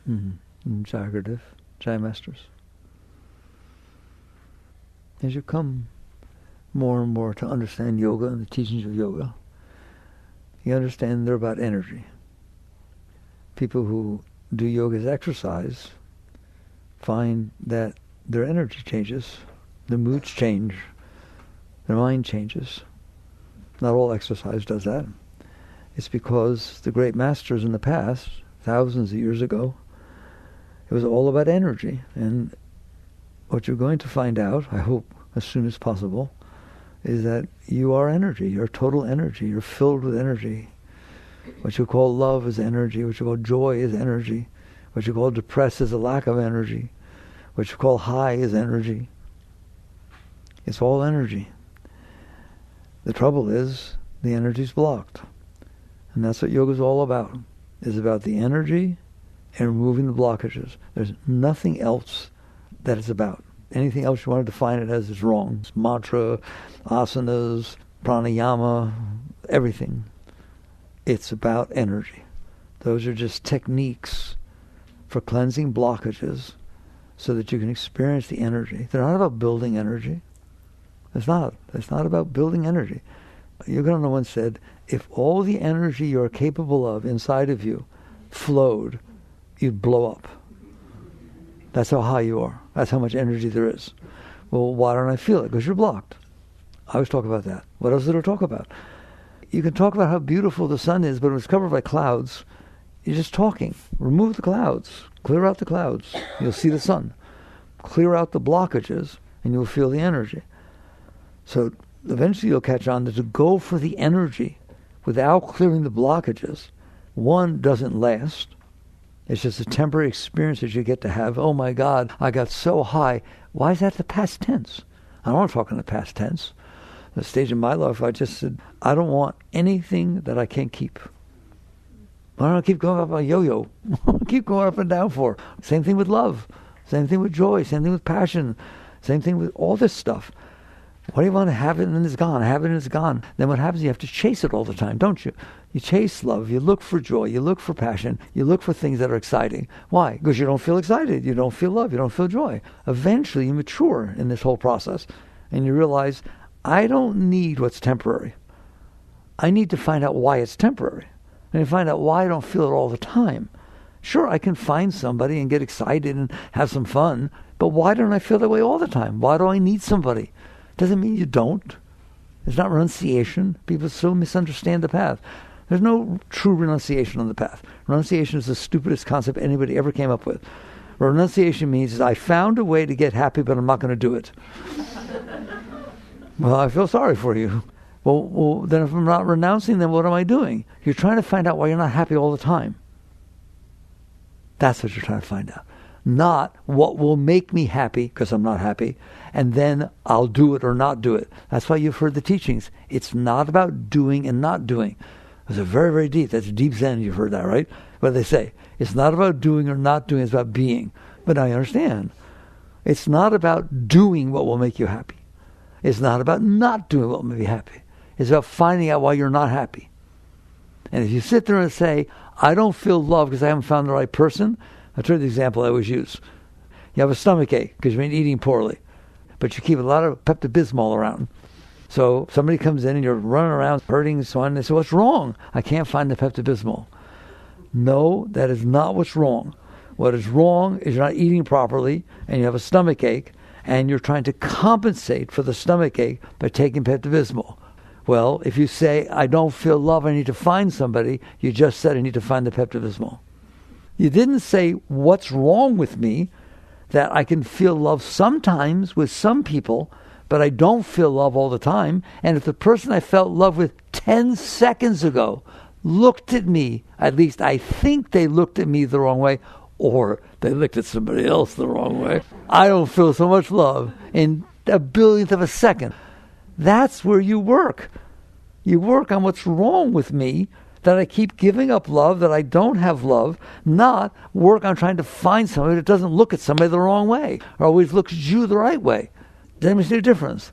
Jagaradev, Jai Masters. As you come more and more to understand yoga and the teachings of yoga, you understand they're about energy. People who do yoga as exercise find that their energy changes, their moods change, their mind changes. Not all exercise does that. It's because the great masters in the past, thousands of years ago, it was all about energy. And what you're going to find out, I hope as soon as possible, is that you are energy. You're total energy. You're filled with energy. What you call love is energy. What you call joy is energy. What you call depressed is a lack of energy. What you call high is energy. It's all energy. The trouble is the energy's blocked. And that's what yoga is all about. It's about the energy and removing the blockages. There's nothing else that it's about. Anything else you want to define it as is wrong. It's mantra, asanas, pranayama, everything. It's about energy. Those are just techniques for cleansing blockages so that you can experience the energy. They're not about building energy. It's not. It's not about building energy. Yogananda once said, if all the energy you're capable of inside of you flowed, you'd blow up. That's how high you are. That's how much energy there is. Well, why don't I feel it? Because you're blocked. I always talk about that. What else is there to talk about? You can talk about how beautiful the sun is, but when it's covered by clouds, you're just talking. Remove the clouds. Clear out the clouds. You'll see the sun. Clear out the blockages, and you'll feel the energy. So eventually you'll catch on that to go for the energy without clearing the blockages, one, doesn't last. It's just a temporary experience that you get to have. Oh my God, I got so high. Why is that the past tense? I don't want to talk in the past tense. At the stage in my life, I just said, I don't want anything that I can't keep. I don't keep going up on a yo-yo. Keep going up and down for. Same thing with love. Same thing with joy. Same thing with passion. Same thing with all this stuff. What do you want to have it and then it's gone? Have it and it's gone. Then what happens? You have to chase it all the time, don't you? You chase love. You look for joy. You look for passion. You look for things that are exciting. Why? Because you don't feel excited. You don't feel love. You don't feel joy. Eventually you mature in this whole process and you realize, I don't need what's temporary. I need to find out why it's temporary. And you find out why I don't feel it all the time. Sure, I can find somebody and get excited and have some fun, but why don't I feel that way all the time? Why do I need somebody? Doesn't mean you don't. It's not renunciation. People so misunderstand the path. There's no true renunciation on the path. Renunciation is the stupidest concept anybody ever came up with. Renunciation means I found a way to get happy, but I'm not going to do it. Well, I feel sorry for you. Well, then if I'm not renouncing, then what am I doing? You're trying to find out why you're not happy all the time. That's what you're trying to find out. Not what will make me happy, because I'm not happy, and then I'll do it or not do it. That's why you've heard the teachings. It's not about doing and not doing. It's a very, very deep. That's deep Zen. You've heard that, right? What they say. It's not about doing or not doing. It's about being. But I understand. It's not about doing what will make you happy. It's not about not doing what will make you happy. It's about finding out why you're not happy. And if you sit there and say, I don't feel love because I haven't found the right person, I'll tell you the example I always use. You have a stomach ache because you've been eating poorly, but you keep a lot of Pepto-Bismol around. So somebody comes in and you're running around hurting and so on, and they say, what's wrong? I can't find the Pepto-Bismol. No, that is not what's wrong. What is wrong is you're not eating properly and you have a stomach ache and you're trying to compensate for the stomach ache by taking Pepto-Bismol. Well, if you say, I don't feel love, I need to find somebody, you just said I need to find the Pepto-Bismol. You didn't say, what's wrong with me, that I can feel love sometimes with some people, but I don't feel love all the time. And if the person I felt love with 10 seconds ago looked at me, at least I think they looked at me the wrong way, or they looked at somebody else the wrong way, I don't feel so much love in a billionth of a second. That's where you work. You work on what's wrong with me, that I keep giving up love, that I don't have love, not work on trying to find somebody that doesn't look at somebody the wrong way, or always looks at you the right way. Does anybody see the difference?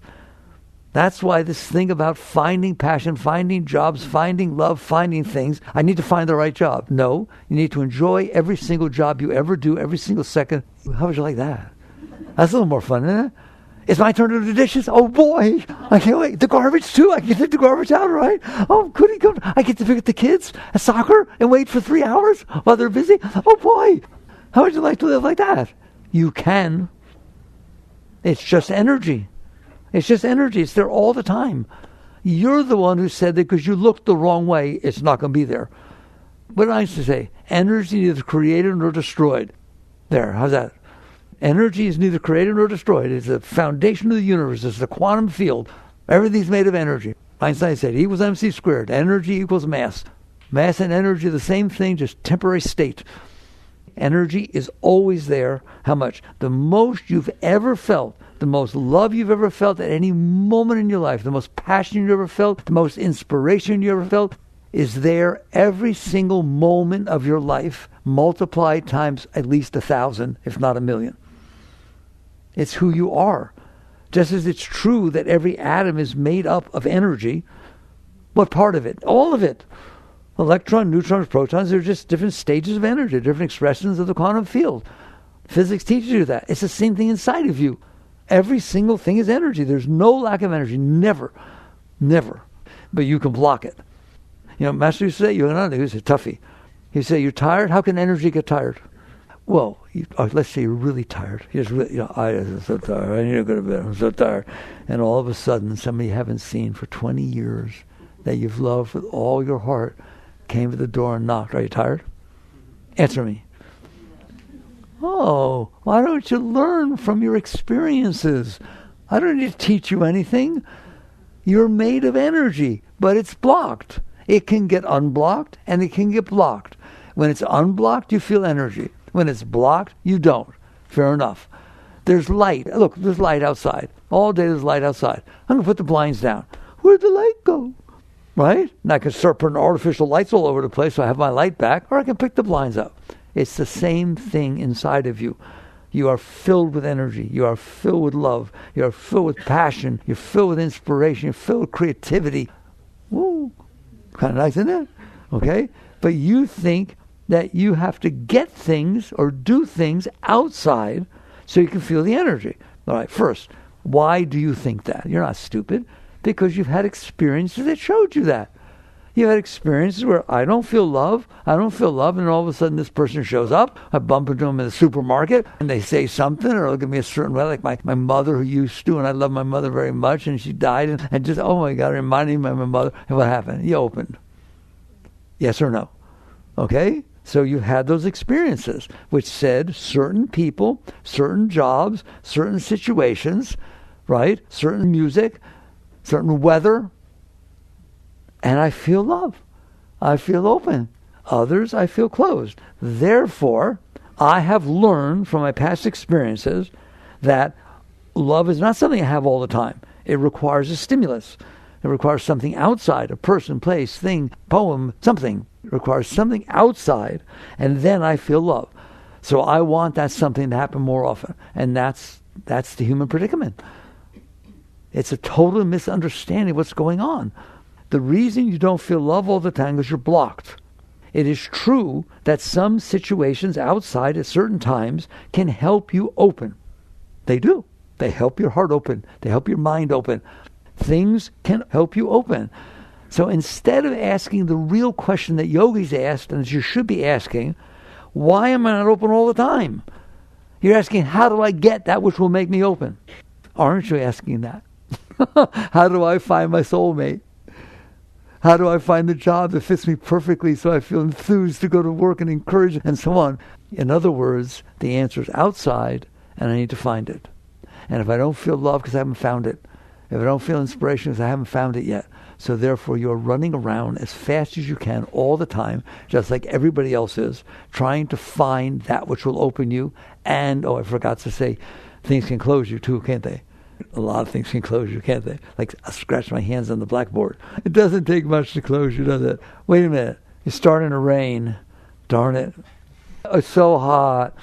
That's why this thing about finding passion, finding jobs, finding love, finding things, I need to find the right job. No, you need to enjoy every single job you ever do, every single second. How would you like that? That's a little more fun, isn't it? It's my turn to do the dishes. Oh boy, I can't wait. The garbage too. I can take the garbage out, right? Oh, goody good. I get to pick up the kids at soccer and wait for 3 hours while they're busy. Oh boy, how would you like to live like that? You can. It's just energy. It's just energy. It's there all the time. You're the one who said that because you looked the wrong way, it's not going to be there. What did Einstein say? Energy is neither created nor destroyed. There, how's that? Energy is neither created nor destroyed. It's the foundation of the universe. It's the quantum field. Everything's made of energy. Einstein said E equals mc squared. Energy equals mass. Mass and energy are the same thing, just temporary state. Energy is always there. How much? The most you've ever felt, the most love you've ever felt at any moment in your life, the most passion you ever felt, the most inspiration you ever felt, is there every single moment of your life, multiplied times at least 1,000, if not 1,000,000. It's who you are. Just as it's true that every atom is made up of energy, what part of it? All of it. Electrons, neutrons, protons, they're just different stages of energy, different expressions of the quantum field. Physics teaches you that. It's the same thing inside of you. Every single thing is energy. There's no lack of energy. Never. Never. But you can block it. You know, Master used to say, you're not, he was a toughie. He'd say, you're tired? How can energy get tired? Well, let's say you're really tired. You're just really, I'm so tired. I need to go to bed. I'm so tired. And all of a sudden, somebody you haven't seen for 20 years that you've loved with all your heart came to the door and knocked. Are you tired? Answer me. Oh, why don't you learn from your experiences? I don't need to teach you anything. You're made of energy, but it's blocked. It can get unblocked and it can get blocked. When it's unblocked, you feel energy. When it's blocked, you don't. Fair enough. There's light. Look, there's light outside. All day there's light outside. I'm going to put the blinds down. Where'd the light go? Right? And I can start putting artificial lights all over the place so I have my light back, or I can pick the blinds up. It's the same thing inside of you. You are filled with energy. You are filled with love. You are filled with passion. You're filled with inspiration. You're filled with creativity. Woo! Kind of nice, isn't it? Okay? But you think that you have to get things or do things outside so you can feel the energy. All right, first, why do you think that? You're not stupid. Because you've had experiences that showed you that. You've had experiences where I don't feel love, and all of a sudden this person shows up. I bump into them in the supermarket, and they say something, or look at me a certain way, like my mother who used to, and I love my mother very much, and she died, and just, oh my God, reminding me of my mother. And what happened? You opened. Yes or no? Okay? So you had those experiences, which said certain people, certain jobs, certain situations, right? Certain music, certain weather, and I feel love. I feel open. Others, I feel closed. Therefore, I have learned from my past experiences that love is not something I have all the time. It requires a stimulus. It requires something outside, a person, place, thing, poem, something. It requires something outside, and then I feel love. So I want that something to happen more often, and that's the human predicament. It's a total misunderstanding of what's going on. The reason you don't feel love all the time is you're blocked. It is true that some situations outside at certain times can help you open. They do. They help your heart open. They help your mind open. Things can help you open. So instead of asking the real question that yogis asked, and that you should be asking, why am I not open all the time? You're asking, how do I get that which will make me open? Aren't you asking that? How do I find my soulmate? How do I find the job that fits me perfectly so I feel enthused to go to work and encouraged and so on? In other words, the answer is outside and I need to find it. And if I don't feel love because I haven't found it, if I don't feel inspiration because I haven't found it yet, so therefore you're running around as fast as you can all the time, just like everybody else is, trying to find that which will open you. And, I forgot to say, things can close you too, can't they? A lot of things can close you, can't they? Like I scratch my hands on the blackboard. It doesn't take much to close you, does it? Wait a minute. It's starting to rain. Darn it. It's so hot.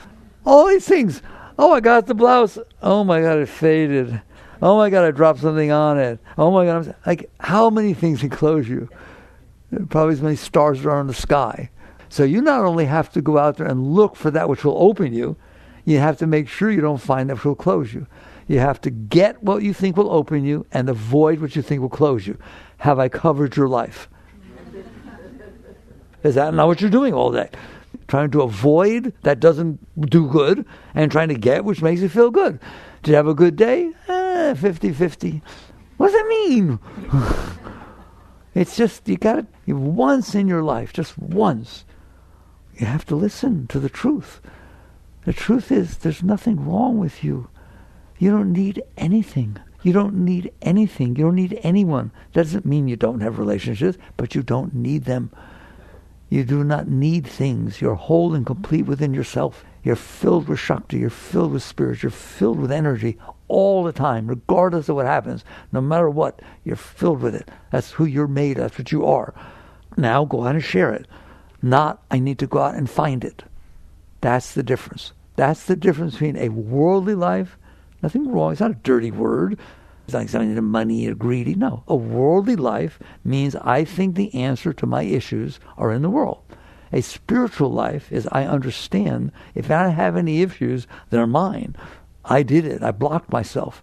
All these things. Oh, I got the blouse. Oh my God, it faded. Oh my God, I dropped something on it. Oh my God, like, how many things can close you? Probably as many stars as are in the sky. So you not only have to go out there and look for that which will open you, you have to make sure you don't find that which will close you. You have to get what you think will open you and avoid what you think will close you. Have I covered your life? Is that not what you're doing all day? Trying to avoid that doesn't do good, and trying to get which makes you feel good. Did you have a good day? 50-50. What does that mean? It's just, you got to, once in your life, just once, you have to listen to the truth. The truth is, there's nothing wrong with you. You don't need anything. You don't need anything. You don't need anyone. Doesn't mean you don't have relationships, but you don't need them. You do not need things. You're whole and complete within yourself. You're filled with Shakti. You're filled with spirit. You're filled with energy all the time, regardless of what happens. No matter what, you're filled with it. That's who you're made. That's what you are. Now go out and share it. Not, I need to go out and find it. That's the difference. That's the difference between a worldly life. Nothing wrong. It's not a dirty word. It's like something into money or greedy. No. A worldly life means I think the answer to my issues are in the world. A spiritual life is I understand if I have any issues, they're mine. I did it. I blocked myself.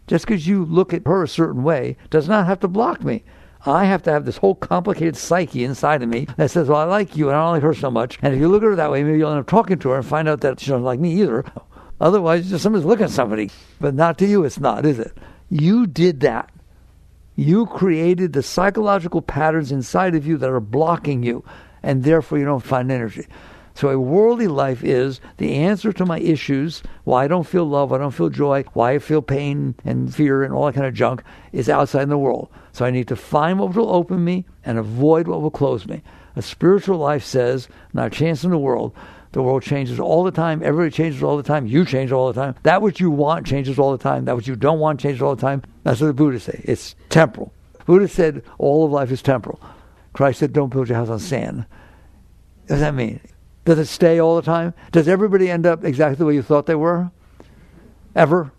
Just because you look at her a certain way does not have to block me. I have to have this whole complicated psyche inside of me that says, well, I like you and I don't like her so much. And if you look at her that way, maybe you'll end up talking to her and find out that she doesn't like me either. Otherwise, just somebody's looking at somebody. But not to you, it's not, is it? You did that. You created the psychological patterns inside of you that are blocking you, and therefore you don't find energy. So a worldly life is the answer to my issues, why I don't feel love, why I don't feel joy, why I feel pain and fear and all that kind of junk, is outside in the world. So I need to find what will open me and avoid what will close me. A spiritual life says, not a chance in the world. The world changes all the time. Everybody changes all the time. You change all the time. That which you want changes all the time. That which you don't want changes all the time. That's what the Buddha say. It's temporal. Buddha said all of life is temporal. Christ said, don't build your house on sand. What does that mean? Does it stay all the time? Does everybody end up exactly the way you thought they were? Ever?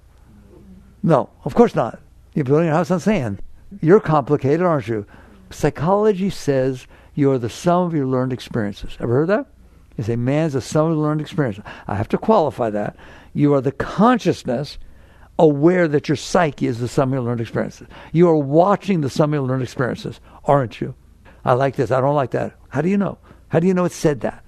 No, of course not. You're building a house on sand. You're complicated, aren't you? Psychology says you are the sum of your learned experiences. Ever heard that? They say man's the sum of learned experiences. I have to qualify that. You are the consciousness aware that your psyche is the sum of your learned experiences. You are watching the sum of your learned experiences, aren't you? I like this. I don't like that. How do you know? How do you know it said that?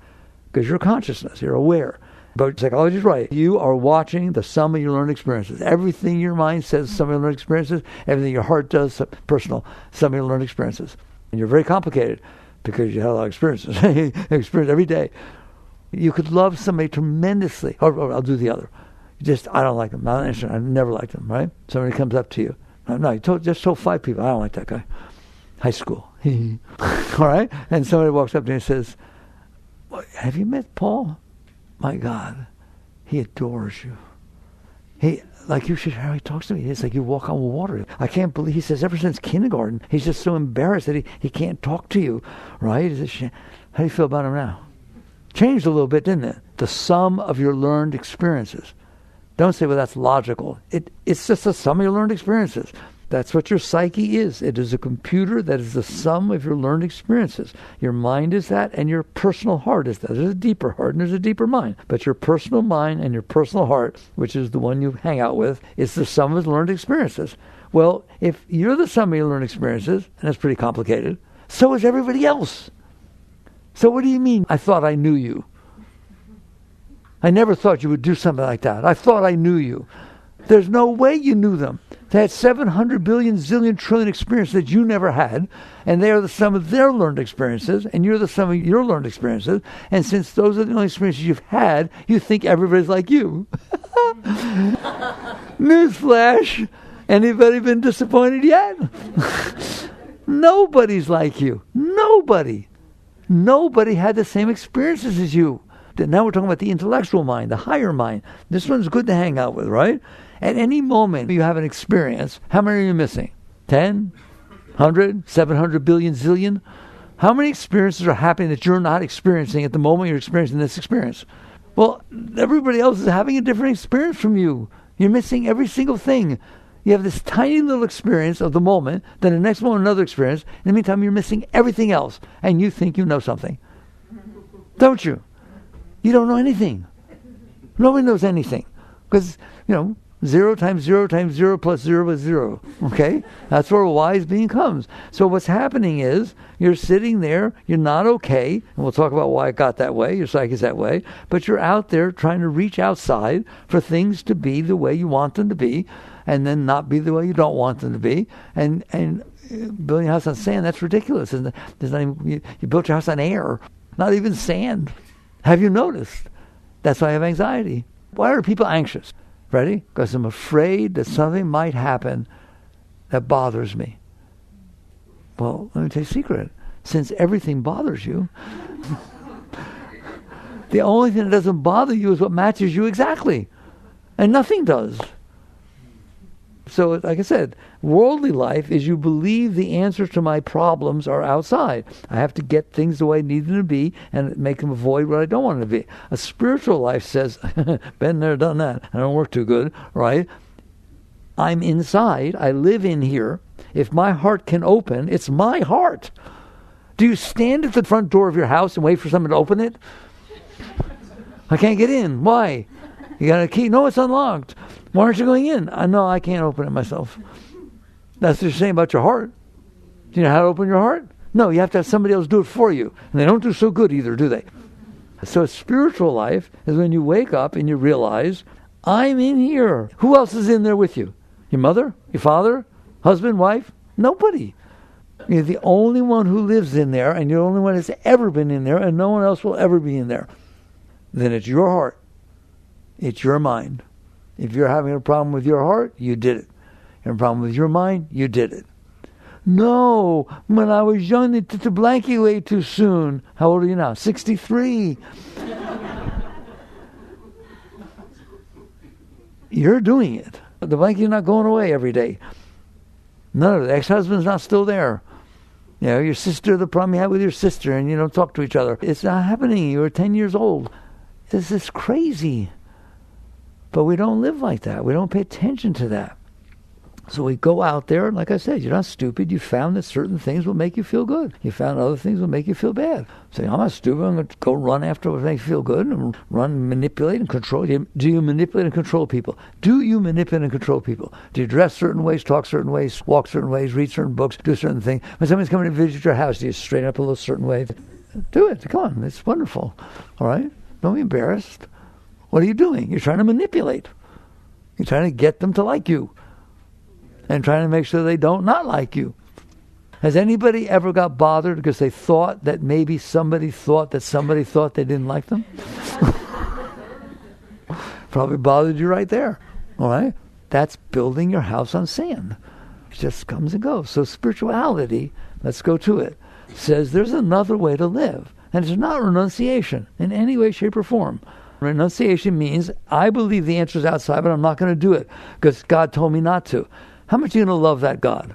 Because you're consciousness. You're aware. But psychology is right. You are watching the sum of your learned experiences. Everything your mind says, sum of your learned experiences. Everything your heart does, personal, sum of your learned experiences. And you're very complicated because you have a lot of experiences. Experience every day. You could love somebody tremendously. Or I'll do the other. I don't like them. I'm not interested. I never liked them, right? Somebody comes up to you. No, you just told 5 people, I don't like that guy. High school. All right? And somebody walks up to you and says, have you met Paul? My God, he adores you. You should hear how he talks to me. It's like you walk on water. I can't believe, he says, ever since kindergarten, he's just so embarrassed that he can't talk to you, right? How do you feel about him now? Changed a little bit, didn't it? The sum of your learned experiences. Don't say, well, that's logical. It's just the sum of your learned experiences. That's what your psyche is. It is a computer that is the sum of your learned experiences. Your mind is that, and your personal heart is that. There's a deeper heart and there's a deeper mind. But your personal mind and your personal heart, which is the one you hang out with, is the sum of learned experiences. Well, if you're the sum of your learned experiences, and that's pretty complicated, so is everybody else. So what do you mean, I thought I knew you? I never thought you would do something like that. I thought I knew you. There's no way you knew them. They had 700 billion, zillion, trillion experiences that you never had, and they are the sum of their learned experiences, and you're the sum of your learned experiences, and since those are the only experiences you've had, you think everybody's like you. Newsflash! Anybody been disappointed yet? Nobody's like you. Nobody. Nobody had the same experiences as you. Now we're talking about the intellectual mind, the higher mind. This one's good to hang out with, right? At any moment you have an experience, how many are you missing? 10? 100? 700 billion, zillion? How many experiences are happening that you're not experiencing at the moment you're experiencing this experience? Well, everybody else is having a different experience from you. You're missing every single thing. You have this tiny little experience of the moment, then the next moment another experience. In the meantime, you're missing everything else, and you think you know something. Don't you? You don't know anything. Nobody knows anything. Because, 0 times 0 times 0 plus 0 is 0. Okay? That's where a wise being comes. So what's happening is, you're sitting there, you're not okay, and we'll talk about why it got that way, your psyche's that way, but you're out there trying to reach outside for things to be the way you want them to be, and then not be the way you don't want them to be. And building a house on sand, that's ridiculous. There's not even, you built your house on air, not even sand. Have you noticed? That's why I have anxiety. Why are people anxious? Ready? Because I'm afraid that something might happen that bothers me. Well, let me tell you a secret. Since everything bothers you, the only thing that doesn't bother you is what matches you exactly. And nothing does. So, like I said, worldly life is you believe the answers to my problems are outside. I have to get things the way I need them to be and make them avoid what I don't want them to be. A spiritual life says, been there, done that. I don't work too good, right? I'm inside. I live in here. If my heart can open, it's my heart. Do you stand at the front door of your house and wait for someone to open it? I can't get in. Why? You got a key? No, it's unlocked. Why aren't you going in? No, I can't open it myself. That's what you're saying about your heart. Do you know how to open your heart? No, you have to have somebody else do it for you. And they don't do so good either, do they? So spiritual life is when you wake up and you realize, I'm in here. Who else is in there with you? Your mother? Your father? Husband? Wife? Nobody. You're the only one who lives in there, and you're the only one that's ever been in there, and no one else will ever be in there. Then it's your heart. It's your mind. If you're having a problem with your heart, you did it. You have a problem with your mind, you did it. No, when I was young, they took the blankie away too soon. How old are you now? 63. You're doing it. The blankie's not going away every day. None of it. The ex-husband's not still there. Your sister, the problem you had with your sister, and you don't talk to each other. It's not happening. You were 10 years old. This is crazy. But we don't live like that. We don't pay attention to that. So we go out there, and like I said, you're not stupid. You found that certain things will make you feel good. You found other things will make you feel bad. Say, I'm not stupid. I'm going to go run after what makes you feel good and run, manipulate, and control. Do you manipulate and control people? Do you manipulate and control people? Do you dress certain ways, talk certain ways, walk certain ways, read certain books, do certain things? When somebody's coming to visit your house, do you straighten up a little certain way? Do it. Come on. It's wonderful. All right? Don't be embarrassed. What are you doing? You're trying to manipulate. You're trying to get them to like you. And trying to make sure they don't not like you. Has anybody ever got bothered because they thought that maybe somebody thought they didn't like them? Probably bothered you right there. All right? That's building your house on sand. It just comes and goes. So spirituality, let's go to it, says there's another way to live. And it's not renunciation in any way, shape, or form. Renunciation means I believe the answer is outside, but I'm not going to do it because God told me not to. How much are you going to love that God?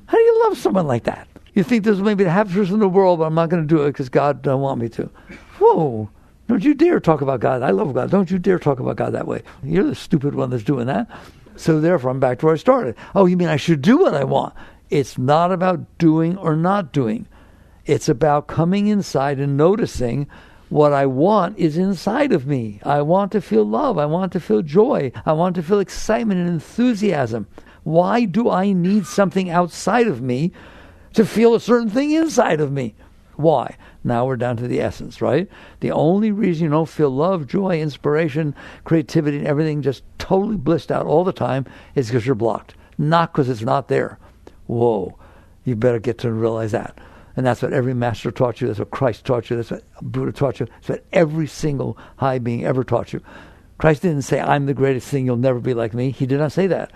How do you love someone like that? You think this is maybe the happiest person in the world, but I'm not going to do it because God don't want me to. Whoa. Don't you dare talk about God. I love God. Don't you dare talk about God that way. You're the stupid one that's doing that. So therefore, I'm back to where I started. Oh, you mean I should do what I want? It's not about doing or not doing. It's about coming inside and noticing what I want is inside of me. I want to feel love. I want to feel joy. I want to feel excitement and enthusiasm. Why do I need something outside of me to feel a certain thing inside of me? Why? Now we're down to the essence, right? The only reason you don't feel love, joy, inspiration, creativity, and everything just totally blissed out all the time is because you're blocked. Not because it's not there. Whoa. You better get to realize that. And that's what every master taught you. That's what Christ taught you. That's what Buddha taught you. That's what every single high being ever taught you. Christ didn't say, I'm the greatest thing. You'll never be like me. He did not say that.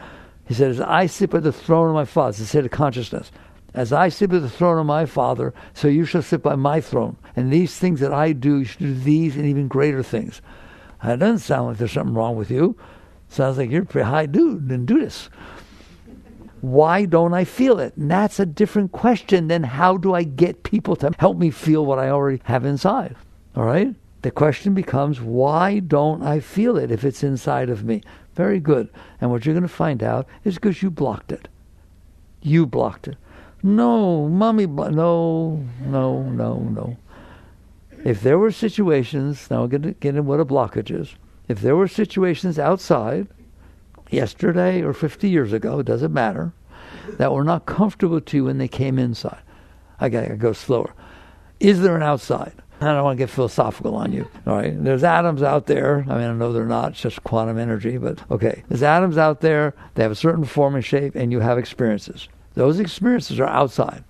He said, as I sit at the throne of my Father, it's a state of consciousness. As I sit at the throne of my Father, so you shall sit by my throne. And these things that I do, you should do these and even greater things. That doesn't sound like there's something wrong with you. Sounds like you're a pretty high dude. Then do this. Why don't I feel it? And that's a different question than how do I get people to help me feel what I already have inside. All right? The question becomes, why don't I feel it if it's inside of me? Very good. And what you're going to find out is because you blocked it. You blocked it. No, mommy, no. If there were situations, now I'm going to get into what a blockage is. If there were situations outside, yesterday or 50 years ago, it doesn't matter, that were not comfortable to you when they came inside. I got to go slower. Is there an outside? I don't want to get philosophical on you. All right. There's atoms out there. I mean, I know they're not. It's just quantum energy. But okay. There's atoms out there. They have a certain form and shape, and you have experiences. Those experiences are outside.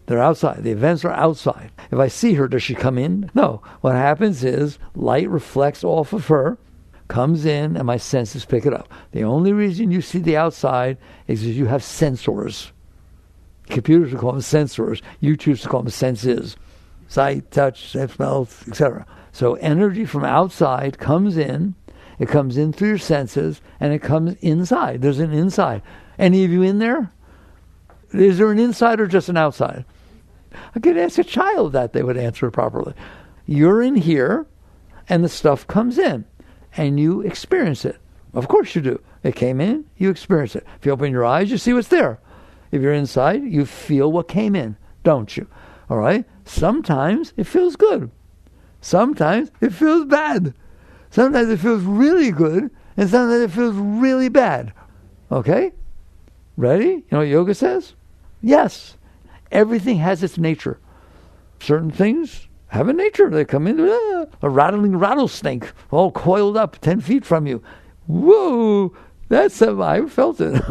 They're outside. The events are outside. If I see her, does she come in? No. What happens is light reflects off of her, comes in, and my senses pick it up. The only reason you see the outside is because you have sensors. Computers will call them sensors. You choose to call them senses. Sight, touch, smell, etc. So energy from outside comes in. It comes in through your senses, and it comes inside. There's an inside. Any of you in there? Is there an inside or just an outside? I could ask a child that. They would answer properly. You're in here, and the stuff comes in, and you experience it. Of course you do. It came in, you experience it. If you open your eyes, you see what's there. If you're inside, you feel what came in, don't you? All right? Sometimes it feels good. Sometimes it feels bad. Sometimes it feels really good, and sometimes it feels really bad. Okay? Ready? You know what yoga says? Yes. Everything has its nature. Certain things have a nature. They come in, a rattling rattlesnake, all coiled up 10 feet from you. Whoa! That's something, I felt it.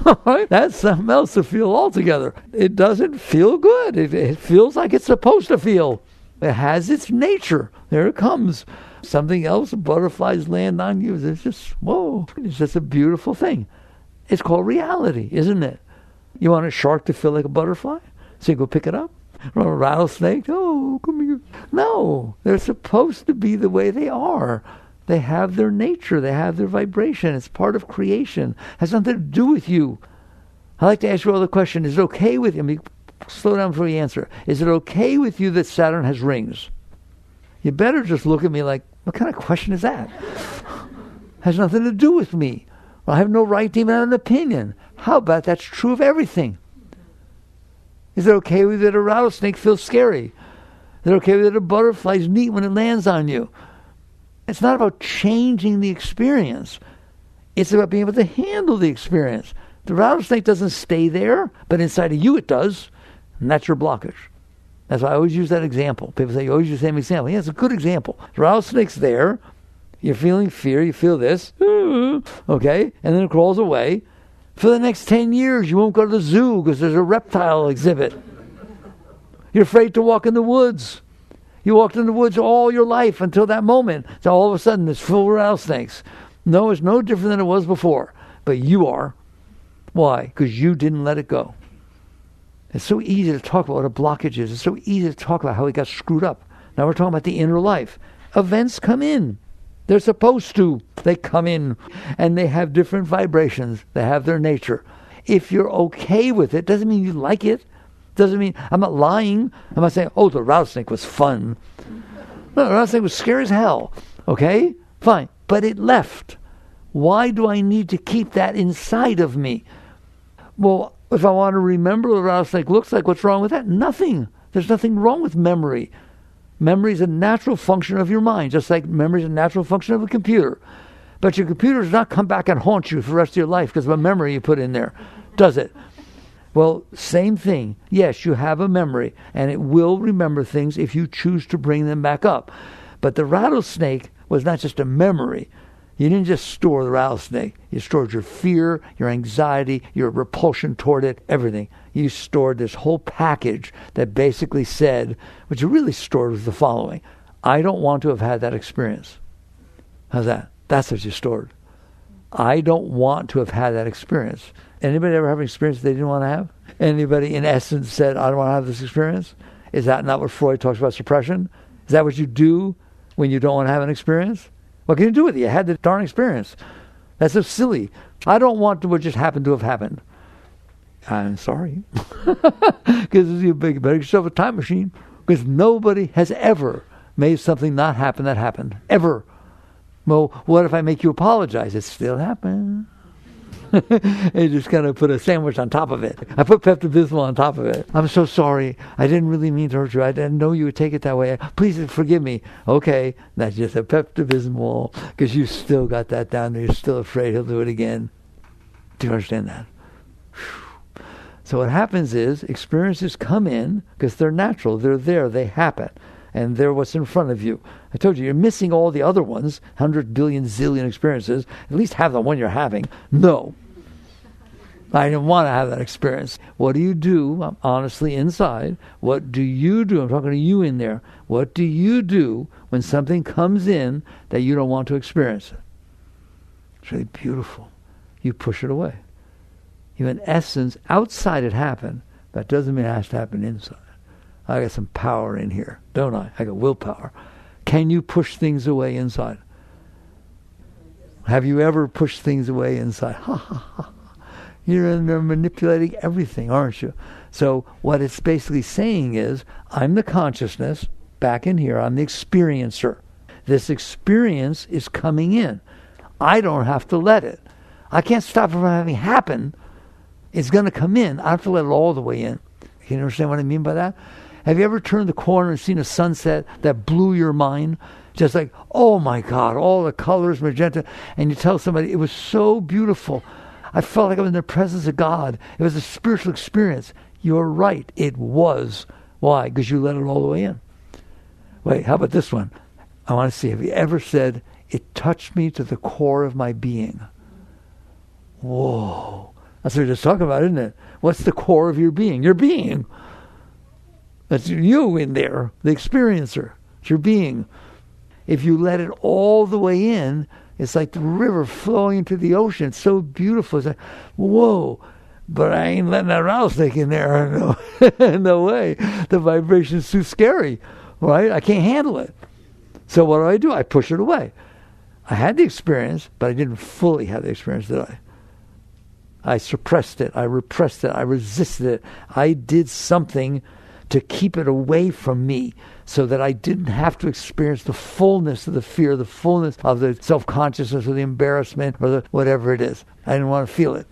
That's something else to feel altogether. It doesn't feel good. It feels like it's supposed to feel. It has its nature. There it comes. Something else, butterflies land on you. It's just, whoa. It's just a beautiful thing. It's called reality, isn't it? You want a shark to feel like a butterfly? So you go pick it up? Or a rattlesnake? Oh, come here. No, they're supposed to be the way they are. They have their nature. They have their vibration. It's part of creation. It has nothing to do with you. I like to ask you all the question, is it okay with you? I mean, slow down before you answer. Is it okay with you that Saturn has rings? You better just look at me like, what kind of question is that? Has nothing to do with me. I have no right to even have an opinion. How about that's true of everything? Is it okay with you that a rattlesnake feels scary? Is it okay with you that a butterfly is neat when it lands on you? It's not about changing the experience. It's about being able to handle the experience. The rattlesnake doesn't stay there, but inside of you it does. And that's your blockage. That's why I always use that example. People say, you always use the same example. Yeah, it's a good example. The rattlesnake's there. You're feeling fear. You feel this. Okay? And then it crawls away. For the next 10 years, you won't go to the zoo because there's a reptile exhibit. You're afraid to walk in the woods. You walked in the woods all your life until that moment. So all of a sudden, it's full of rattlesnakes. No, it's no different than it was before. But you are. Why? Because you didn't let it go. It's so easy to talk about what a blockage is. It's so easy to talk about how it got screwed up. Now we're talking about the inner life. Events come in. They're supposed to. They come in. And they have different vibrations. They have their nature. If you're okay with it, doesn't mean you like it. Doesn't mean, I'm not lying. I'm not saying, oh, the rattlesnake was fun. No, the rattlesnake was scary as hell. Okay? Fine. But it left. Why do I need to keep that inside of me? Well, if I want to remember what a rattlesnake looks like, what's wrong with that? Nothing. There's nothing wrong with memory. Memory is a natural function of your mind, just like memory is a natural function of a computer. But your computer does not come back and haunt you for the rest of your life because of a memory you put in there, does it? Well, same thing. Yes, you have a memory, and it will remember things if you choose to bring them back up. But the rattlesnake was not just a memory. You didn't just store the rattlesnake. You stored your fear, your anxiety, your repulsion toward it, everything. You stored this whole package that basically said, what you really stored was the following: I don't want to have had that experience. How's that? That's what you stored. I don't want to have had that experience. Anybody ever have an experience they didn't want to have? Anybody in essence said, I don't want to have this experience? Is that not what Freud talks about suppression? Is that what you do when you don't want to have an experience? What can you do with it? You had the darn experience. That's so silly. I don't want what just happened to have happened. I'm sorry. Because you better yourself a time machine. Because nobody has ever made something not happen that happened. Ever. Well, what if I make you apologize? It still happens. You just kind of put a sandwich on top of it. I put Pepto-Bismol on top of it. I'm so sorry. I didn't really mean to hurt you. I didn't know you would take it that way. Please forgive me. Okay, that's just a Pepto-Bismol because you still got that down there. You're still afraid he'll do it again. Do you understand that? Whew. So what happens is experiences come in because they're natural. They're there. They happen. And they're what's in front of you. I told you, you're missing all the other ones, 100 billion zillion experiences. At least have the one you're having. No. I didn't want to have that experience. What do you do, honestly, inside? What do you do? I'm talking to you in there. What do you do when something comes in that you don't want to experience it? It's really beautiful. You push it away. You, in essence, outside it happen. That doesn't mean it has to happen inside. I got some power in here, don't I? I got willpower. Can you push things away inside? Have you ever pushed things away inside? Ha ha ha. You're in there manipulating everything, aren't you? So what it's basically saying is, I'm the consciousness back in here. I'm the experiencer. This experience is coming in. I don't have to let it. I can't stop it from having happen. It's going to come in. I have to let it all the way in. Can you understand what I mean by that? Have you ever turned the corner and seen a sunset that blew your mind? Just like, oh my God, all the colors, magenta. And you tell somebody, it was so beautiful. I felt like I was in the presence of God. It was a spiritual experience. You're right. It was. Why? Because you let it all the way in. Wait, how about this one? I want to see. Have you ever said, it touched me to the core of my being? Whoa. That's what we're just talking about, isn't it? What's the core of your being? Your being. That's you in there, the experiencer. It's your being. If you let it all the way in, it's like the river flowing into the ocean. It's so beautiful. It's like, whoa. But I ain't letting that rattlesnake in there. No, no way. The vibration's too scary, right? I can't handle it. So what do? I push it away. I had the experience, but I didn't fully have the experience, did I? I suppressed it. I repressed it. I resisted it. I did something to keep it away from me so that I didn't have to experience the fullness of the fear, the fullness of the self-consciousness or the embarrassment or the whatever it is. I didn't want to feel it.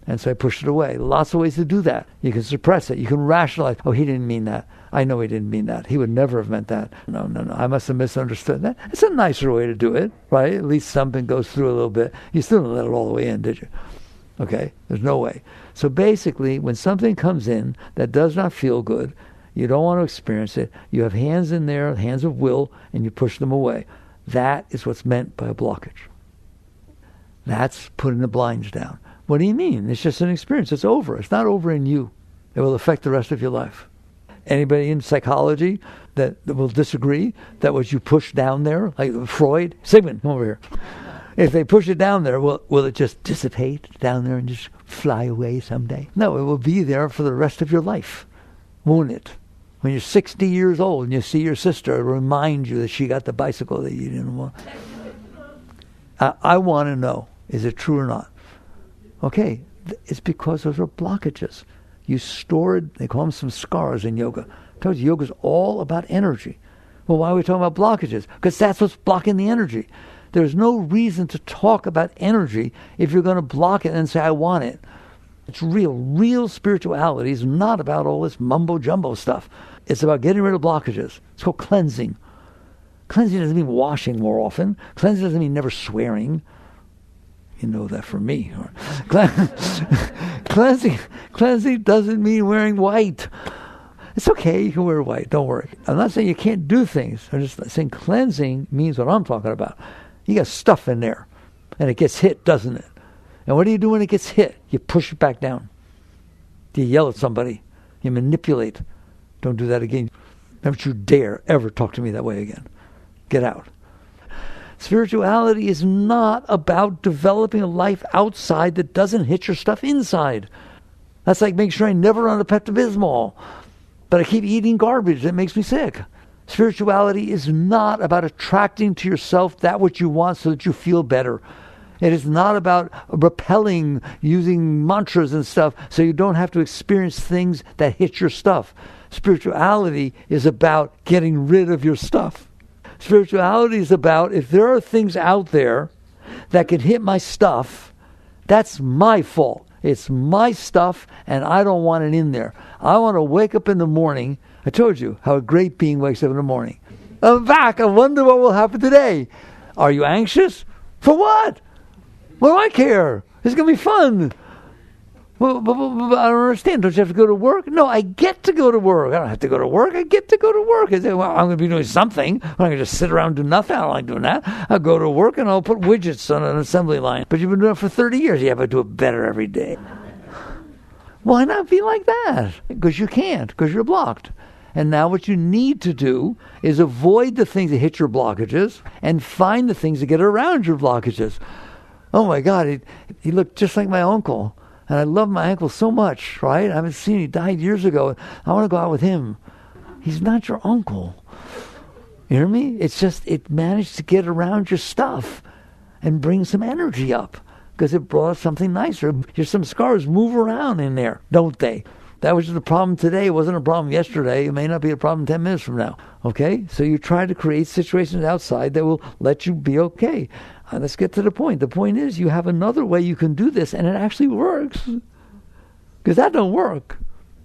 And so I pushed it away. Lots of ways to do that. You can suppress it. You can rationalize. Oh, he didn't mean that. I know he didn't mean that. He would never have meant that. No. I must have misunderstood that. It's a nicer way to do it, right? At least something goes through a little bit. You still didn't let it all the way in, did you? Okay? There's no way. So basically, when something comes in that does not feel good, you don't want to experience it. You have hands in there, hands of will, and you push them away. That is what's meant by a blockage. That's putting the blinds down. What do you mean? It's just an experience. It's over. It's not over in you. It will affect the rest of your life. Anybody in psychology that will disagree that what you push down there, like Freud, Sigmund, come over here. If they push it down there, will it just dissipate down there and just fly away someday? No, it will be there for the rest of your life, won't it? When you're 60 years old and you see your sister, it'll remind you that she got the bicycle that you didn't want. I want to know, is it true or not? Okay, it's because those are blockages. You stored, they call them some scars in yoga. I told you, yoga's all about energy. Well, why are we talking about blockages? Because that's what's blocking the energy. There's no reason to talk about energy if you're going to block it and say, I want it. It's real. Real spirituality is not about all this mumbo-jumbo stuff. It's about getting rid of blockages. It's called cleansing. Cleansing doesn't mean washing more often. Cleansing doesn't mean never swearing. You know that from me. Cleansing doesn't mean wearing white. It's okay, you can wear white, don't worry. I'm not saying you can't do things. I'm just saying cleansing means what I'm talking about. You got stuff in there, and it gets hit, doesn't it? And what do you do when it gets hit? You push it back down. You yell at somebody. You manipulate. Don't do that again. Don't you dare ever talk to me that way again. Get out. Spirituality is not about developing a life outside that doesn't hit your stuff inside. That's like making sure I never run a Pepto-Bismol, but I keep eating garbage that makes me sick. Spirituality is not about attracting to yourself that which you want so that you feel better. It is not about repelling, using mantras and stuff so you don't have to experience things that hit your stuff. Spirituality is about getting rid of your stuff. Spirituality is about, if there are things out there that can hit my stuff, that's my fault. It's my stuff, and I don't want it in there. I want to wake up in the morning. I told you how a great being wakes up in the morning. I'm back. I wonder what will happen today. Are you anxious? For what? What do I care? It's going to be fun. Well, but I don't understand. Don't you have to go to work? No, I get to go to work. I don't have to go to work. I get to go to work. I say, well, I'm going to be doing something. I'm not going to just sit around and do nothing. I don't like doing that. I'll go to work and I'll put widgets on an assembly line. But you've been doing it for 30 years. You have to do it better every day. Why not be like that? Because you can't, because you're blocked. And now what you need to do is avoid the things that hit your blockages and find the things that get around your blockages. Oh my God, he looked just like my uncle. And I love my uncle so much, right? I haven't seen him. He died years ago. I want to go out with him. He's not your uncle. You hear me? It's just, it managed to get around your stuff and bring some energy up because it brought something nicer. Here's some scars move around in there, don't they? That was just a problem today. It wasn't a problem yesterday. It may not be a problem 10 minutes from now. Okay? So you try to create situations outside that will let you be okay. Let's get to the point. The point is you have another way you can do this, and it actually works. Because that don't work.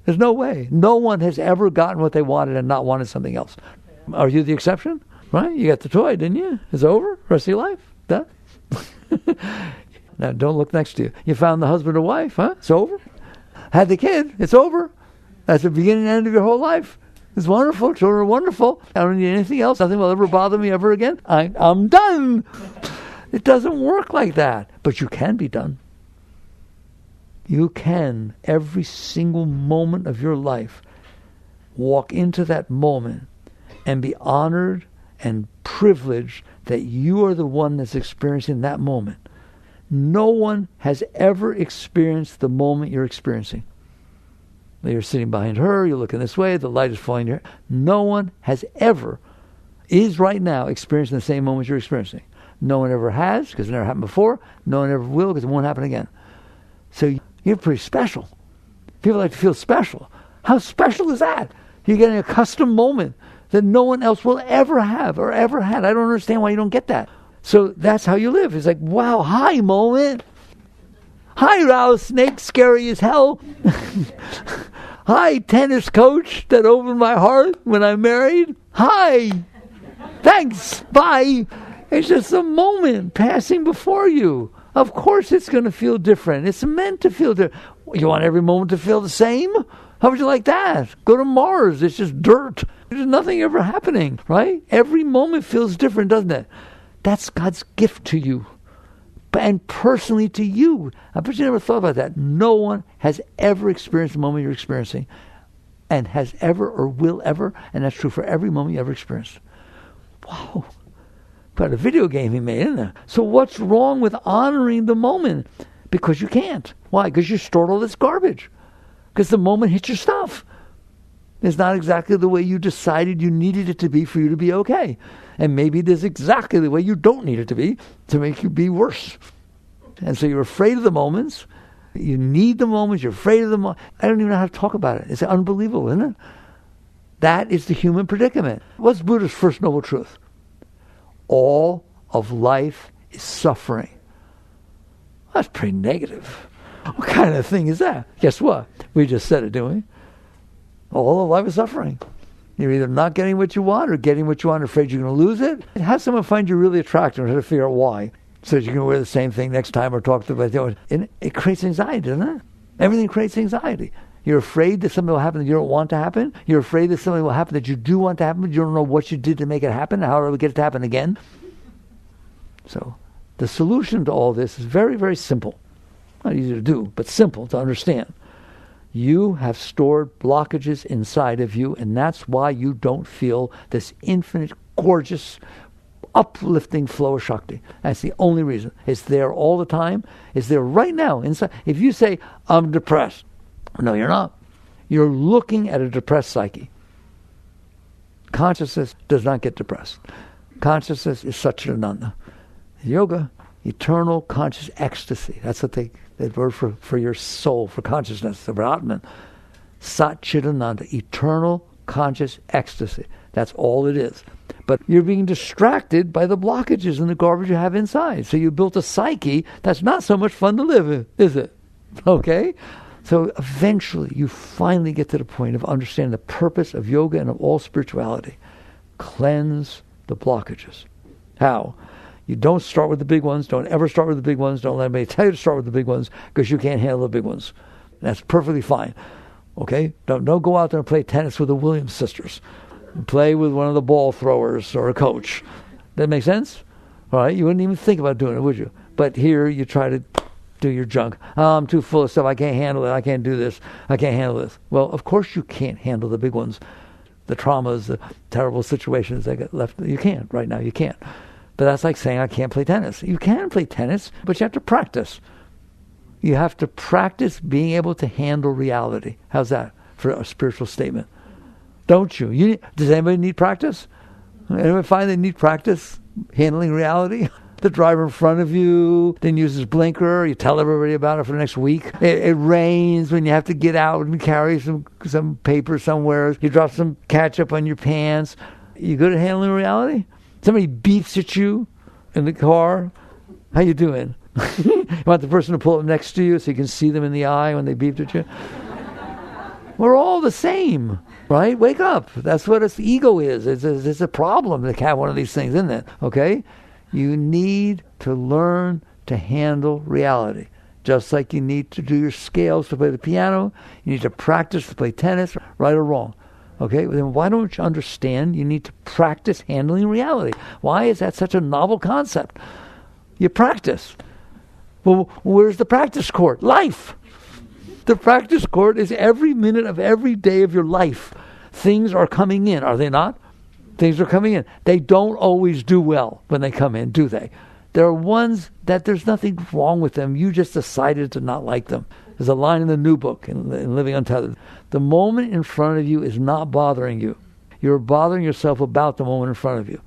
There's no way. No one has ever gotten what they wanted and not wanted something else. Are you the exception? Right? You got the toy, didn't you? It's over? Rest of your life? Done? Now, don't look next to you. You found the husband or wife, huh? It's over? Had the kid? It's over? That's the beginning and end of your whole life. It's wonderful. Children are wonderful. I don't need anything else. Nothing will ever bother me ever again. I'm done. It doesn't work like that. But you can be done. You can, every single moment of your life, walk into that moment and be honored and privileged that you are the one that's experiencing that moment. No one has ever experienced the moment you're experiencing. You're sitting behind her, you're looking this way, the light is falling here. No one has ever, is right now, experiencing the same moment you're experiencing. No one ever has, because it never happened before. No one ever will, because it won't happen again. So you're pretty special. People like to feel special. How special is that? You're getting a custom moment that no one else will ever have or ever had. I don't understand why you don't get that. So that's how you live. It's like, wow, hi moment. Hi rattlesnake, scary as hell. Hi tennis coach that opened my heart when I married. Hi. Thanks. Bye. It's just a moment passing before you. Of course it's going to feel different. It's meant to feel different. You want every moment to feel the same? How would you like that? Go to Mars. It's just dirt. There's nothing ever happening, right? Every moment feels different, doesn't it? That's God's gift to you. And personally to you. I bet you never thought about that. No one has ever experienced the moment you're experiencing. And has ever or will ever. And that's true for every moment you ever experienced. Wow. Quite a video game he made, isn't it? So what's wrong with honoring the moment? Because you can't. Why? Because you stored all this garbage. Because the moment hits your stuff. It's not exactly the way you decided you needed it to be for you to be okay. And maybe it is exactly the way you don't need it to be to make you be worse. And so you're afraid of the moments. You need the moments. You're afraid of the moments. I don't even know how to talk about it. It's unbelievable, isn't it? That is the human predicament. What's Buddha's first noble truth? All of life is suffering. That's pretty negative. What kind of thing is that? Guess what? We just said it, didn't we? All of life is suffering. You're either not getting what you want or getting what you want, afraid you're going to lose it. Have someone find you really attractive and try to figure out why. So that you can wear the same thing next time or talk to them. And it creates anxiety, doesn't it? Everything creates anxiety. You're afraid that something will happen that you don't want to happen. You're afraid that something will happen that you do want to happen, but you don't know what you did to make it happen, how to get it to happen again. So the solution to all this is very, very simple. Not easy to do, but simple to understand. You have stored blockages inside of you, and that's why you don't feel this infinite, gorgeous, uplifting flow of Shakti. That's the only reason. It's there all the time. It's there right now inside. If you say, I'm depressed, no, you're not. You're looking at a depressed psyche. Consciousness does not get depressed. Consciousness is Satchidananda. Yoga, eternal conscious ecstasy. That's what that word for your soul, for consciousness, for Atman. Satchidananda, eternal conscious ecstasy. That's all it is. But you're being distracted by the blockages and the garbage you have inside. So you built a psyche that's not so much fun to live in, is it? Okay? So eventually you finally get to the point of understanding the purpose of yoga and of all spirituality. Cleanse the blockages. How? You don't start with the big ones. Don't ever start with the big ones. Don't let anybody tell you to start with the big ones because you can't handle the big ones. That's perfectly fine. Okay? Don't go out there and play tennis with the Williams sisters. Play with one of the ball throwers or a coach. That make sense? All right? You wouldn't even think about doing it, would you? But here you try to do your junk. Oh, I'm too full of stuff. I can't handle it. I can't do this. I can't handle this. Well, of course you can't handle the big ones. The traumas, the terrible situations that get left. You can't. Right now you can't. But that's like saying I can't play tennis. You can play tennis, but you have to practice. You have to practice being able to handle reality. How's that for a spiritual statement? Don't you? Does anybody need practice? Anyone find they need practice handling reality? The driver in front of you then uses blinker. You tell everybody about it for the next week. It rains when you have to get out and carry some paper somewhere. You drop some ketchup on your pants. You good at handling reality? Somebody beeps at you in the car. How you doing? You want the person to pull up next to you so you can see them in the eye when they beeped at you? We're all the same, right? Wake up. That's what its ego is. It's a problem to have one of these things, isn't it? Okay? You need to learn to handle reality. Just like you need to do your scales to play the piano, you need to practice to play tennis, right or wrong. Okay, then why don't you understand you need to practice handling reality? Why is that such a novel concept? You practice. Well, where's the practice court? Life. The practice court is every minute of every day of your life. Things are coming in, are they not? Things are coming in. They don't always do well when they come in, do they? There are ones that there's nothing wrong with them. You just decided to not like them. There's a line in the new book, in Living Untethered. The moment in front of you is not bothering you. You're bothering yourself about the moment in front of you.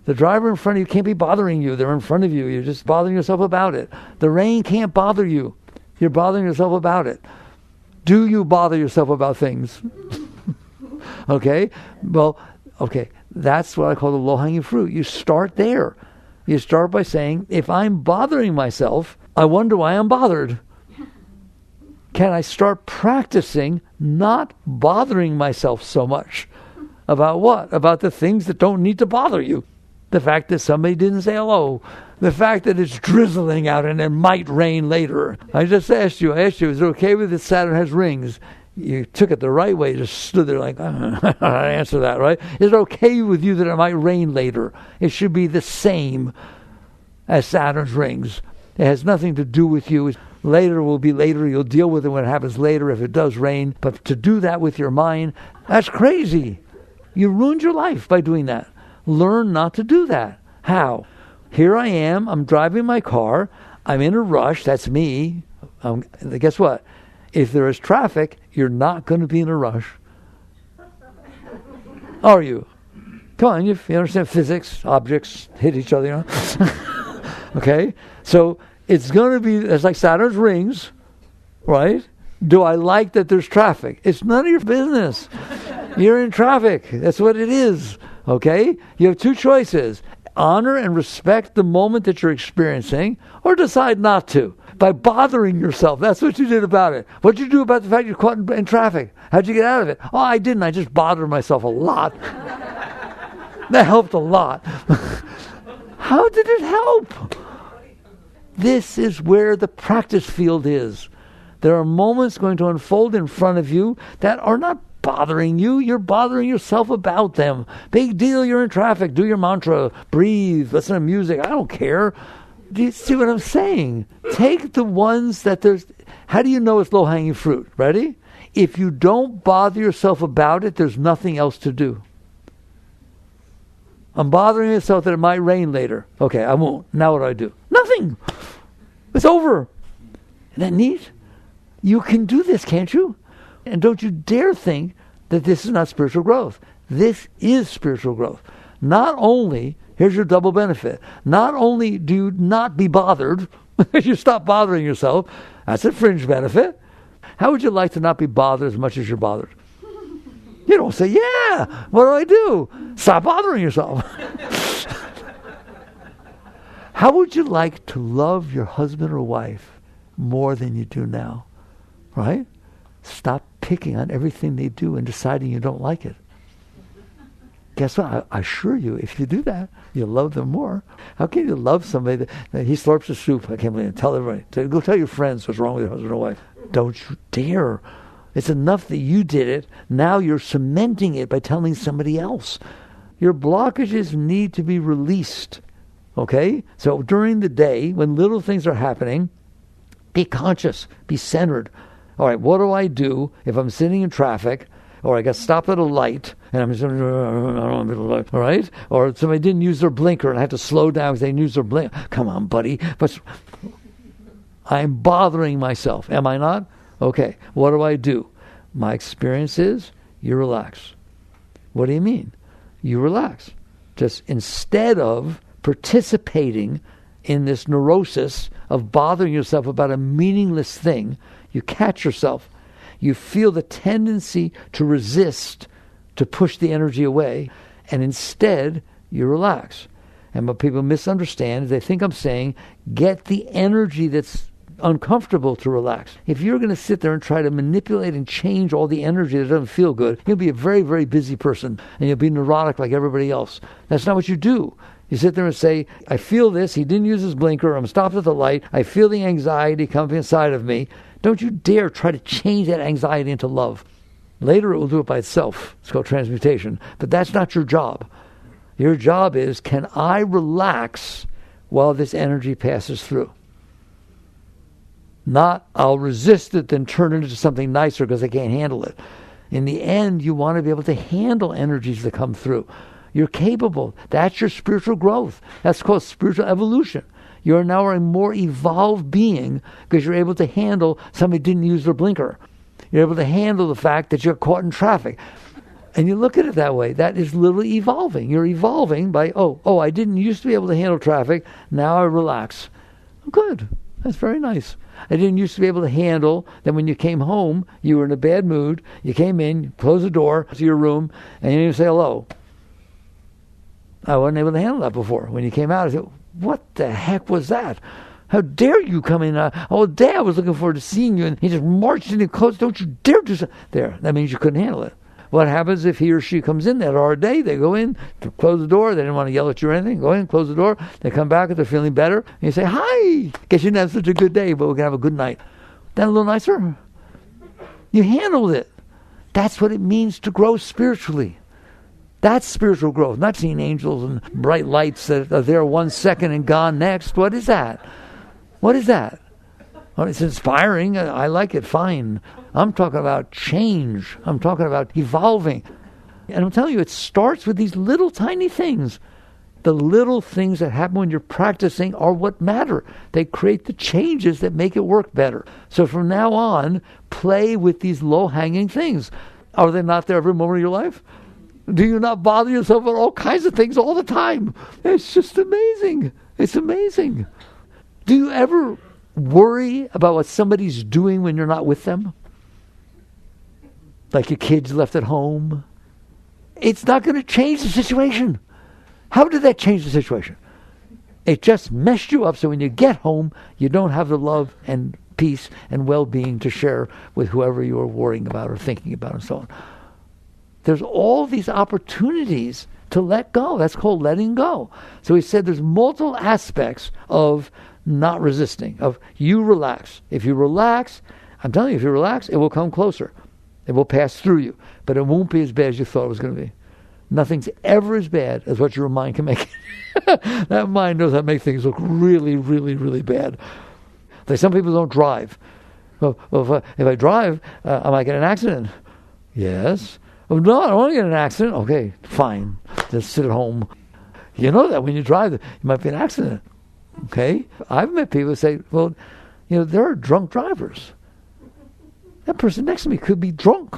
The driver in front of you can't be bothering you. They're in front of you. You're just bothering yourself about it. The rain can't bother you. You're bothering yourself about it. Do you bother yourself about things? Okay? Well, okay, that's what I call the low-hanging fruit. You start there. You start by saying, if I'm bothering myself, I wonder why I'm bothered. Can I start practicing not bothering myself so much? About what? About the things that don't need to bother you. The fact that somebody didn't say hello. The fact that it's drizzling out and it might rain later. I just asked you, is it okay with it Saturn has rings? You took it the right way, just stood there like, I answer that, right? Is it okay with you that it might rain later? It should be the same as Saturn's rings. It has nothing to do with you. Later will be later. You'll deal with it when it happens later if it does rain. But to do that with your mind, that's crazy. You ruined your life by doing that. Learn not to do that. How? Here I am. I'm driving my car. I'm in a rush. That's me. Guess what? If there is traffic, you're not going to be in a rush. Are you? Come on, you understand physics. Objects hit each other, you know? Okay? So it's going to be, it's like Saturn's rings, right? Do I like that there's traffic? It's none of your business. You're in traffic. That's what it is. Okay? You have two choices. Honor and respect the moment that you're experiencing, or decide not to. By bothering yourself. That's what you did about it. What did you do about the fact you're caught in traffic? How'd you get out of it? Oh, I didn't. I just bothered myself a lot. That helped a lot. How did it help? This is where the practice field is. There are moments going to unfold in front of you that are not bothering you. You're bothering yourself about them. Big deal, you're in traffic. Do your mantra. Breathe. Listen to music. I don't care. Do you see what I'm saying? Take the ones that there's... How do you know it's low-hanging fruit? Ready? If you don't bother yourself about it, there's nothing else to do. I'm bothering myself that it might rain later. Okay, I won't. Now what do I do? Nothing. It's over. Isn't that neat? You can do this, can't you? And don't you dare think that this is not spiritual growth. This is spiritual growth. Not only... Here's your double benefit. Not only do you not be bothered, you stop bothering yourself. That's a fringe benefit. How would you like to not be bothered as much as you're bothered? You don't say, yeah, what do I do? Stop bothering yourself. How would you like to love your husband or wife more than you do now? Right? Stop picking on everything they do and deciding you don't like it. Guess what? I assure you, if you do that, you'll love them more. How can you love somebody that he slurps the soup? I can't believe it. Tell everybody. Go tell your friends what's wrong with your husband or wife. Don't you dare. It's enough that you did it. Now you're cementing it by telling somebody else. Your blockages need to be released. Okay? So during the day, when little things are happening, be conscious. Be centered. All right, what do I do if I'm sitting in traffic, or I got stopped at a light, and I'm just, all right? Or somebody didn't use their blinker, and I had to slow down because they didn't use their blinker. Come on, buddy. But I'm bothering myself, am I not? Okay, what do I do? My experience is you relax. What do you mean? You relax. Just instead of participating in this neurosis of bothering yourself about a meaningless thing, you catch yourself. You feel the tendency to resist, to push the energy away, and instead you relax. And what people misunderstand is they think I'm saying get the energy that's uncomfortable to relax. If you're going to sit there and try to manipulate and change all the energy that doesn't feel good, you'll be a very, very busy person, and you'll be neurotic like everybody else. That's not what you do. You sit there and say, I feel this, he didn't use his blinker, I'm stopped at the light, I feel the anxiety coming inside of me. Don't you dare try to change that anxiety into love. Later it will do it by itself. It's called transmutation. But that's not your job. Your job is, can I relax while this energy passes through? Not, I'll resist it, then turn it into something nicer because I can't handle it. In the end, you want to be able to handle energies that come through. You're capable. That's your spiritual growth. That's called spiritual evolution. You're now a more evolved being because you're able to handle somebody didn't use their blinker. You're able to handle the fact that you're caught in traffic. And you look at it that way. That is literally evolving. You're evolving by, I didn't used to be able to handle traffic. Now I relax. Good. That's very nice. I didn't used to be able to handle that when you came home, you were in a bad mood. You came in, you closed the door to your room, and you didn't say hello. I wasn't able to handle that before. When you came out, I said, what the heck was that? How dare you come in? All day I was looking forward to seeing you, and he just marched in and closed. Don't you dare do something. There, that means you couldn't handle it. What happens if he or she comes in that hard day? They go in, to close the door. They didn't want to yell at you or anything. Go in, close the door. They come back if they're feeling better. And you say, hi. Guess you didn't have such a good day, but we can have a good night. That a little nicer? You handled it. That's what it means to grow spiritually. That's spiritual growth, not seeing angels and bright lights that are there 1 second and gone next. What is that? What is that? Well, it's inspiring. I like it. Fine. I'm talking about change. I'm talking about evolving. And I'm telling you, it starts with these little tiny things. The little things that happen when you're practicing are what matter. They create the changes that make it work better. So from now on, play with these low-hanging things. Are they not there every moment of your life? Do you not bother yourself with all kinds of things all the time? It's just amazing. It's amazing. Do you ever worry about what somebody's doing when you're not with them? Like your kids left at home? It's not going to change the situation. How did that change the situation? It just messed you up so when you get home, you don't have the love and peace and well-being to share with whoever you are worrying about or thinking about and so on. There's all these opportunities to let go. That's called letting go. So he said there's multiple aspects of not resisting, of you relax. If you relax, I'm telling you, if you relax, it will come closer. It will pass through you. But it won't be as bad as you thought it was going to be. Nothing's ever as bad as what your mind can make it. That mind knows how to make things look really, really, really bad. Like some people don't drive. Well, if I drive, I might get an accident. Yes. Oh, no, I don't want to get in an accident. Okay, fine. Just sit at home. You know that when you drive, you might be an accident. Okay? I've met people who say, well, there are drunk drivers. That person next to me could be drunk.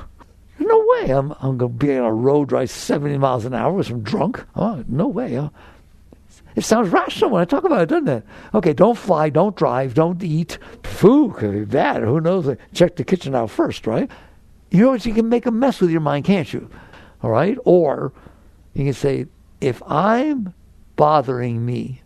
No way I'm going to be on a road drive 70 miles an hour with some drunk. Oh, no way. It sounds rational when I talk about it, doesn't it? Okay, don't fly, don't drive, don't eat. Food could be bad. Who knows? Check the kitchen out first, right? You know what? You can make a mess with your mind, can't you? All right? Or you can say, if I'm bothering me,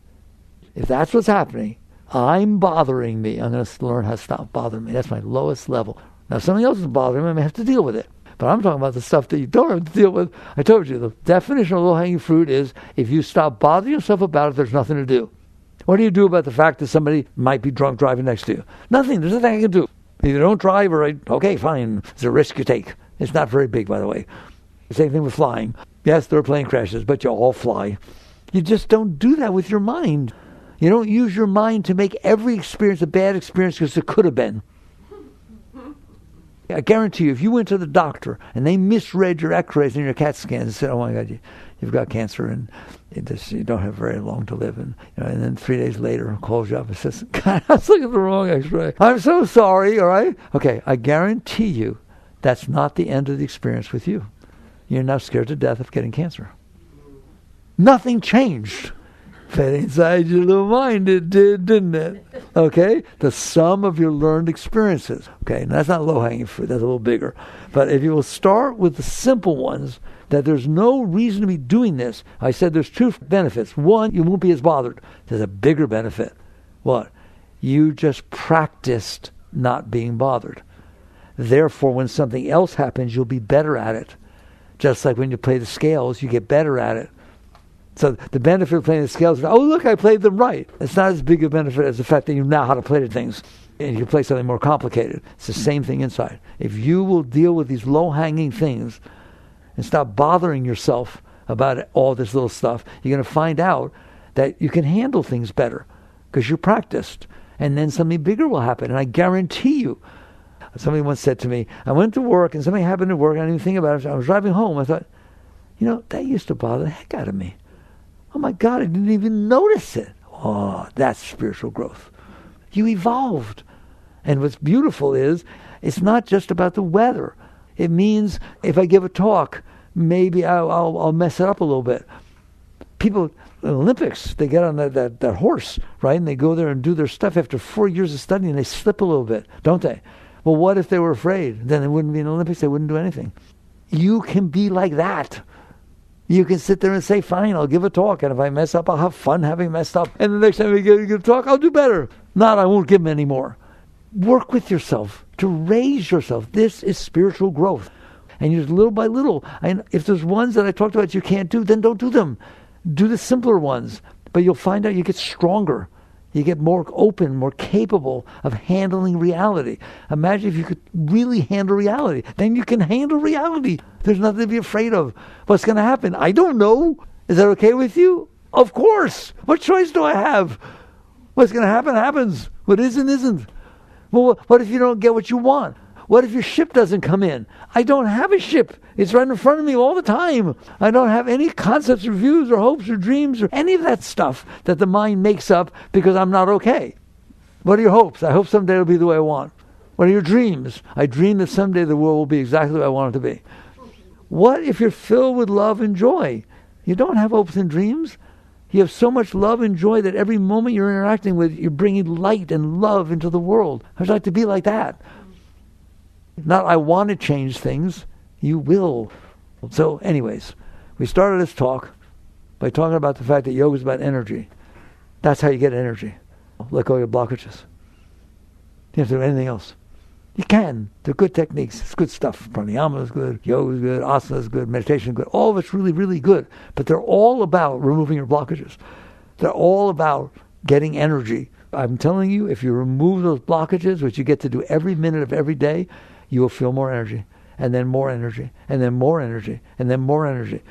if that's what's happening, I'm bothering me. I'm going to learn how to stop bothering me. That's my lowest level. Now, if something else is bothering me, I may have to deal with it. But I'm talking about the stuff that you don't have to deal with. I told you, the definition of low-hanging fruit is if you stop bothering yourself about it, there's nothing to do. What do you do about the fact that somebody might be drunk driving next to you? Nothing. There's nothing I can do. Either don't drive or, okay, fine. It's a risk you take. It's not very big, by the way. Same thing with flying. Yes, there are plane crashes, but you all fly. You just don't do that with your mind. You don't use your mind to make every experience a bad experience because it could have been. I guarantee you, if you went to the doctor and they misread your x-rays and your CAT scans and said, oh my God, you've got cancer and you don't have very long to live. And then 3 days later, calls you up and says, God, I was looking at the wrong x-ray. I'm so sorry, all right? Okay, I guarantee you that's not the end of the experience with you. You're now scared to death of getting cancer. Nothing changed. But inside your little mind it did, didn't it? Okay? The sum of your learned experiences. Okay, and that's not low-hanging fruit, that's a little bigger. But if you will start with the simple ones, that there's no reason to be doing this. I said there's two benefits. One, you won't be as bothered. There's a bigger benefit. What? You just practiced not being bothered. Therefore, when something else happens, you'll be better at it. Just like when you play the scales, you get better at it. So the benefit of playing the scales is, oh, look, I played them right. It's not as big a benefit as the fact that you know how to play the things. And you can play something more complicated. It's the same thing inside. If you will deal with these low-hanging things and stop bothering yourself about all this little stuff, you're going to find out that you can handle things better because you practiced. And then something bigger will happen. And I guarantee you, somebody once said to me, I went to work and something happened at work. I didn't even think about it. I was driving home. I thought, that used to bother the heck out of me. Oh my God, I didn't even notice it. Oh, that's spiritual growth. You evolved. And what's beautiful is, it's not just about the weather. It means if I give a talk, maybe I'll mess it up a little bit. People in the Olympics, they get on that horse, right? And they go there and do their stuff after 4 years of studying, and they slip a little bit, don't they? Well, what if they were afraid? Then they wouldn't be in the Olympics, they wouldn't do anything. You can be like that. You can sit there and say, fine, I'll give a talk, and if I mess up, I'll have fun having messed up. And the next time we give a talk, I'll do better. Not, I won't give them any more. Work with yourself to raise yourself. This is spiritual growth. And you just little by little. And if there's ones that I talked about you can't do, then don't do them. Do the simpler ones. But you'll find out you get stronger. You get more open, more capable of handling reality. Imagine if you could really handle reality. Then you can handle reality. There's nothing to be afraid of. What's going to happen? I don't know. Is that okay with you? Of course. What choice do I have? What's going to happen happens. What isn't. Well, what if you don't get what you want? What if your ship doesn't come in? I don't have a ship. It's right in front of me all the time. I don't have any concepts or views or hopes or dreams or any of that stuff that the mind makes up because I'm not okay. What are your hopes? I hope someday it'll be the way I want. What are your dreams? I dream that someday the world will be exactly the way I want it to be. What if you're filled with love and joy? You don't have hopes and dreams. You have so much love and joy that every moment you're interacting with, you're bringing light and love into the world. I'd like to be like that. Not I want to change things. You will. So anyways, we started this talk by talking about the fact that yoga is about energy. That's how you get energy. Let go of your blockages. You don't have to do anything else. You can. They're good techniques. It's good stuff. Pranayama is good. Yoga is good. Asana is good. Meditation is good. All of it's really, really good. But they're all about removing your blockages. They're all about getting energy. I'm telling you, if you remove those blockages, which you get to do every minute of every day, you will feel more energy, and then more energy, and then more energy, and then more energy.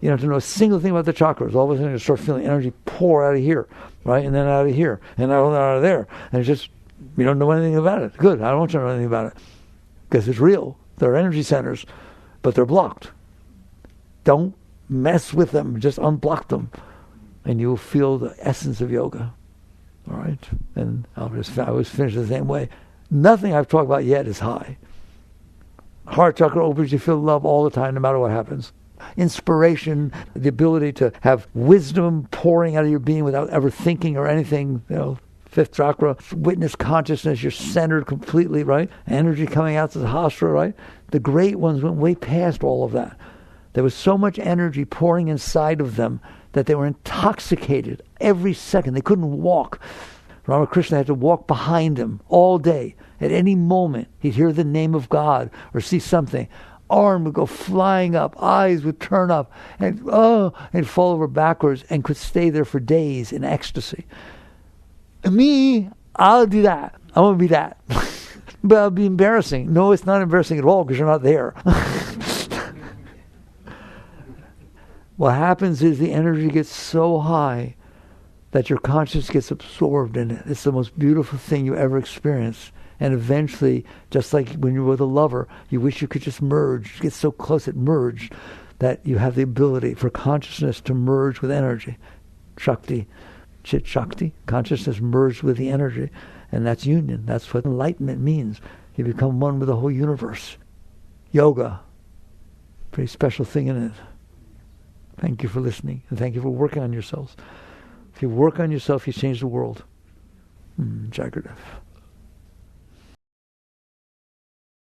You don't have to know a single thing about the chakras. All of a sudden you start feeling energy pour out of here, right? And then out of here, and out of there. And it's just, you don't know anything about it. Good, I don't want you to know anything about it. Because it's real. They're energy centers, but they're blocked. Don't mess with them. Just unblock them. And you will feel the essence of yoga. All right? And I always finish the same way. Nothing I've talked about yet is high. Heart chakra opens, you feel love all the time, no matter what happens. Inspiration, the ability to have wisdom pouring out of your being without ever thinking or anything, Fifth chakra, witness consciousness, you're centered completely, right? Energy coming out to the hashra, right? The great ones went way past all of that. There was so much energy pouring inside of them that they were intoxicated every second. They couldn't walk. Ramakrishna had to walk behind him all day. At any moment, he'd hear the name of God or see something. Arm would go flying up, eyes would turn up, and fall over backwards and could stay there for days in ecstasy. And me, I'll do that. I want to be that. But it'll be embarrassing. No, it's not embarrassing at all because you're not there. What happens is the energy gets so high that your conscience gets absorbed in it. It's the most beautiful thing you ever experience. And eventually, just like when you're with a lover, you wish you could just merge. You get so close it merged that you have the ability for consciousness to merge with energy. Shakti, Chit Shakti, consciousness merged with the energy. And that's union. That's what enlightenment means. You become one with the whole universe. Yoga, pretty special thing in it. Thank you for listening, and thank you for working on yourselves. If you work on yourself, you change the world. Jagradav.